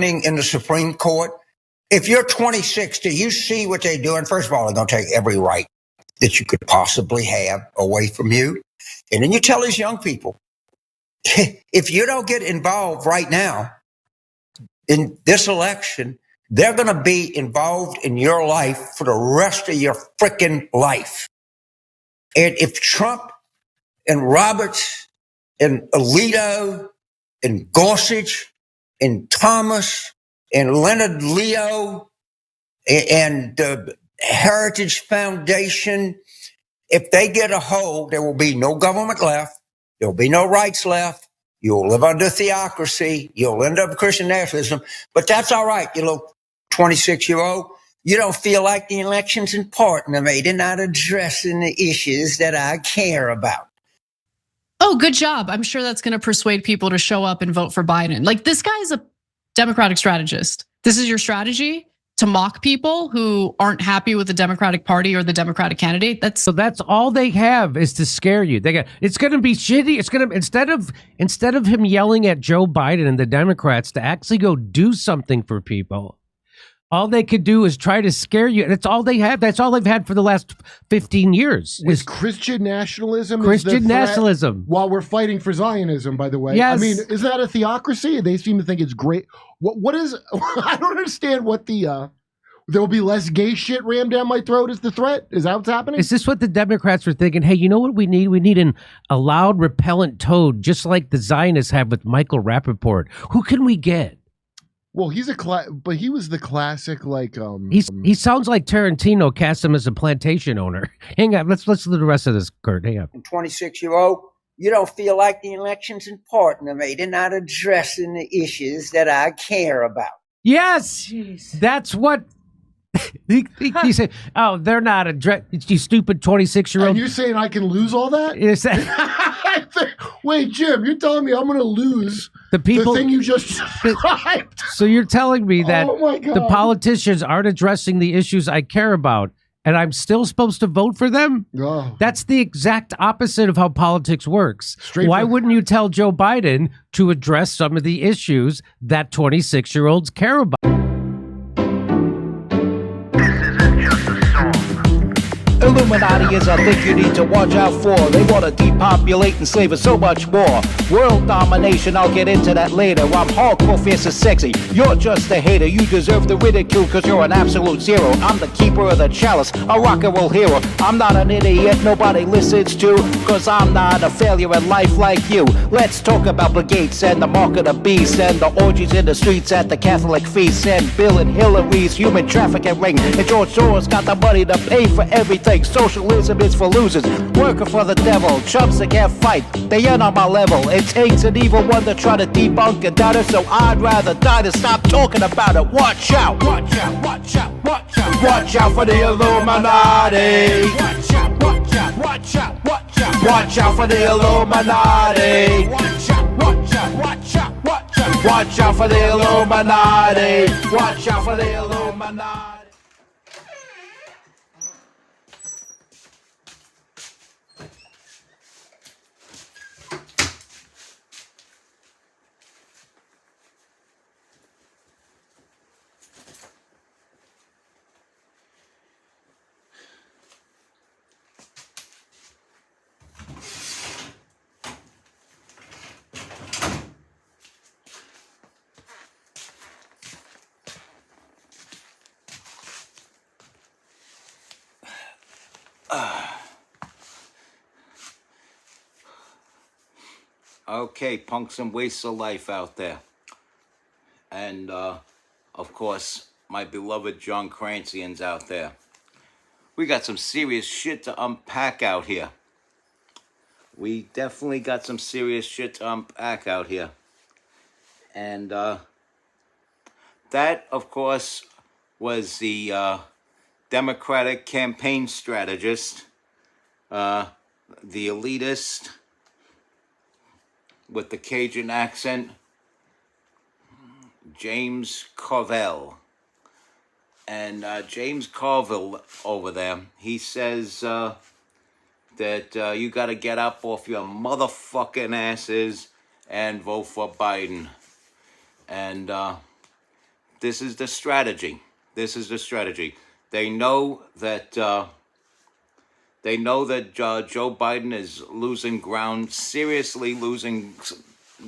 in the Supreme Court. If you're 26, do you see what they're doing? First of all, they're going to take every right that you could possibly have away from you. And then you tell these young people, if you don't get involved right now in this election, they're going to be involved in your life for the rest of your freaking life. And if Trump and Roberts and Alito and Gorsuch and Thomas and Leonard Leo and the Heritage Foundation, if they get a hold, there will be no government left. There will be no rights left. You'll live under theocracy. You'll end up Christian nationalism. But that's all right, you little 26-year-old. You don't feel like the election's important to me. They're not addressing the issues that I care about. Oh, good job. I'm sure that's going to persuade people to show up and vote for Biden. Like, this guy is a Democratic strategist. This is your strategy to mock people who aren't happy with the Democratic Party or the Democratic candidate. So that's all they have, is to scare you. It's going to be shitty. It's going to, instead of him yelling at Joe Biden and the Democrats to actually go do something for people, all they could do is try to scare you. That's all they have. That's all they've had for the last 15 years. Is Christian nationalism. Christian nationalism. While we're fighting for Zionism, by the way. Yes. I mean, is that a theocracy? They seem to think it's great. What is, I don't understand what the, there will be less gay shit rammed down my throat is the threat? Is that what's happening? Is this what the Democrats were thinking? Hey, you know what we need? We need a loud, repellent toad, just like the Zionists have with Michael Rappaport. Who can we get? Well, he's but he was the classic, like, he sounds like Tarantino cast him as a plantation owner. Hang on, let's listen to the rest of this, Kurt. Hang on. 26-year-old, you don't feel like the election's important to me. They're not addressing the issues that I care about. Yes, jeez. That's what he said. Oh, they're not you stupid 26-year-old. And you're saying I can lose all that? Is that? Wait, Jim, you're telling me I'm going to lose the thing you just described? So you're telling me that the politicians aren't addressing the issues I care about, and I'm still supposed to vote for them? Oh. That's the exact opposite of how politics works. Why wouldn't you tell Joe Biden to address some of the issues that 26-year-olds care about? Illuminati is a thing you need to watch out for. They want to depopulate and slave us so much more. World domination, I'll get into that later. I'm hardcore, fierce and sexy. You're just a hater. You deserve the ridicule because you're an absolute zero. I'm the keeper of the chalice, a rock and roll hero. I'm not an idiot nobody listens to, because I'm not a failure in life like you. Let's talk about Bill Gates and the mark of the beast and the orgies in the streets at the Catholic feasts and Bill and Hillary's human trafficking ring. And George Soros got the money to pay for everything. Socialism is for losers, working for the devil. Chumps that can't fight, they ain't on my level. It takes an evil one to try to debunk a doubter, so I'd rather die than stop talking about it. Watch out, watch out, watch out, watch out. Watch out for the Illuminati. Watch out, watch out, watch out, watch out. Watch out for the Illuminati. Watch out, watch out, watch out, watch out. Watch out for the Illuminati. Watch out for the Illuminati. Okay, punks and wastes of life out there. And, of course, my beloved John Crancians out there. We got some serious shit to unpack out here. We definitely got some serious shit to unpack out here. And, that, of course, was the, Democratic campaign strategist, the elitist, with the Cajun accent, James Carville. And James Carville over there, he says that you got to get up off your motherfucking asses and vote for Biden. And This is the strategy. This is the strategy. They know that Joe Biden is losing ground, seriously losing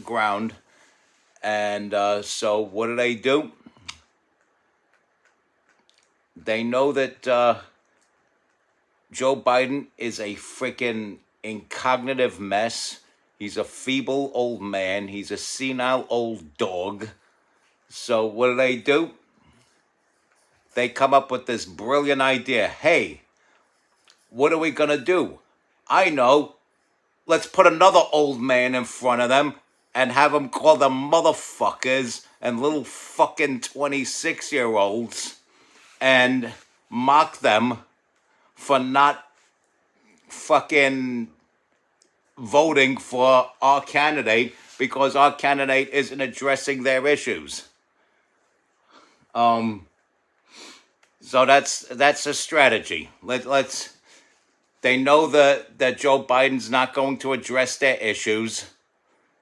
ground, and so what do? They know that Joe Biden is a freaking incognitive mess. He's a feeble old man. He's a senile old dog. So what do? They come up with this brilliant idea. Hey, what are we going to do? I know. Let's put another old man in front of them and have them call them motherfuckers and little fucking 26-year-olds and mock them for not fucking voting for our candidate because our candidate isn't addressing their issues. So that's a strategy. They know that Joe Biden's not going to address their issues.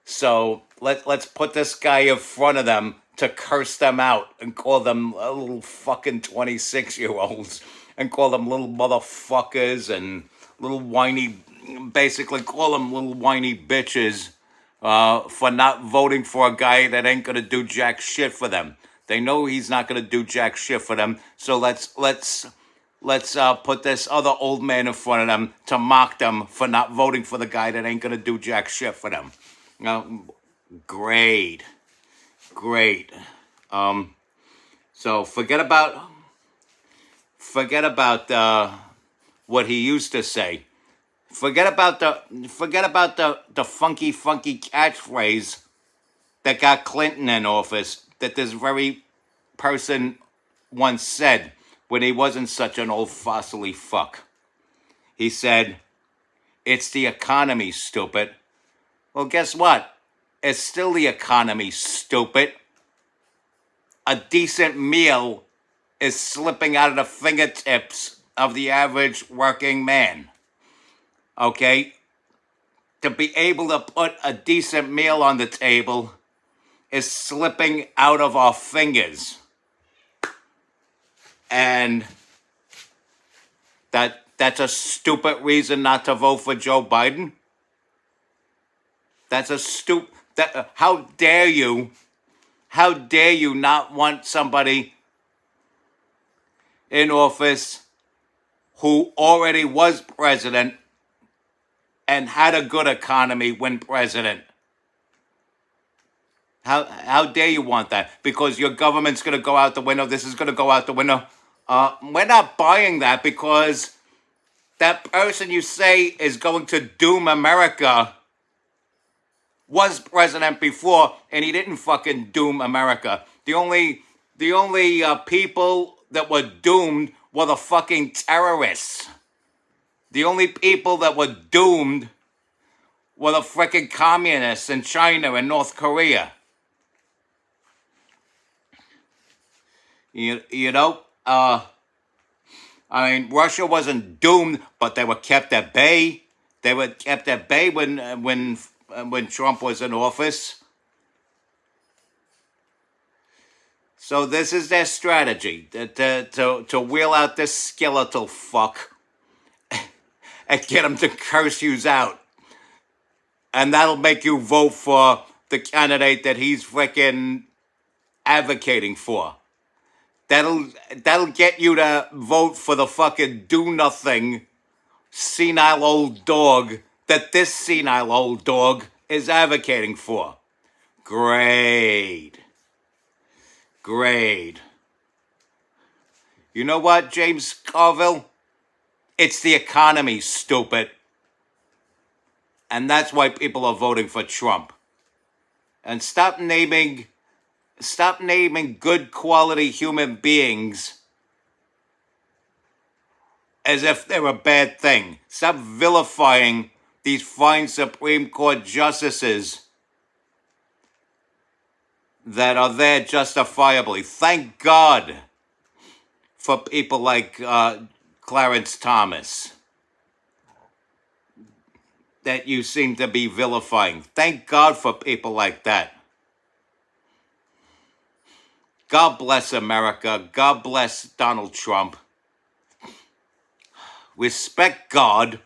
So let's put this guy in front of them to curse them out and call them little fucking 26-year-olds and call them little motherfuckers and little whiny, basically call them little whiny bitches for not voting for a guy that ain't gonna do jack shit for them. They know he's not gonna do jack shit for them. So let's put this other old man in front of them to mock them for not voting for the guy that ain't gonna do jack shit for them. Great. So forget about what he used to say. Forget about the funky catchphrase that got Clinton in office that this very person once said when he wasn't such an old fossily fuck. He said, "It's the economy, stupid." Well, guess what? It's still the economy, stupid. A decent meal is slipping out of the fingertips of the average working man. Okay? To be able to put a decent meal on the table is slipping out of our fingers. And that's a stupid reason not to vote for Joe Biden. That's a how dare you not want somebody in office who already was president and had a good economy when president? How dare you want that? Because your government's going to go out the window. This is going to go out the window. We're not buying that because that person you say is going to doom America was president before, and he didn't fucking doom America. The only people that were doomed were the fucking terrorists. The only people that were doomed were the freaking communists in China and North Korea. You know, I mean, Russia wasn't doomed, but they were kept at bay. They were kept at bay when Trump was in office. So this is their strategy, to wheel out this skeletal fuck and get him to curse you out. And that'll make you vote for the candidate that he's freaking advocating for. That'll get you to vote for the fucking do-nothing senile old dog that this senile old dog is advocating for. Great. You know what, James Carville? It's the economy, stupid. And that's why people are voting for Trump. And stop naming good quality human beings as if they're a bad thing. Stop vilifying these fine Supreme Court justices that are there justifiably. Thank God for people like Clarence Thomas that you seem to be vilifying. Thank God for people like that. God bless America. God bless Donald Trump. Respect God.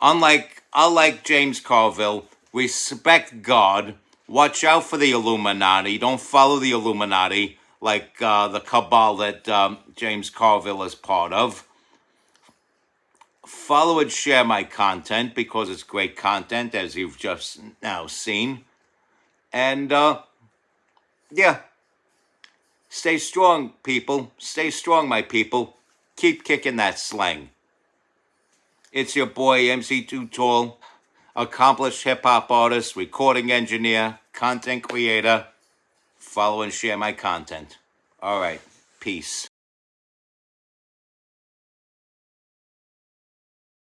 Unlike James Carville, respect God. Watch out for the Illuminati. Don't follow the Illuminati like the cabal that James Carville is part of. Follow and share my content because it's great content, as you've just now seen. And yeah, stay strong, people. Stay strong, my people. Keep kicking that slang. It's your boy, MC Too Tall, accomplished hip hop artist, recording engineer, content creator. Follow and share my content. All right, peace.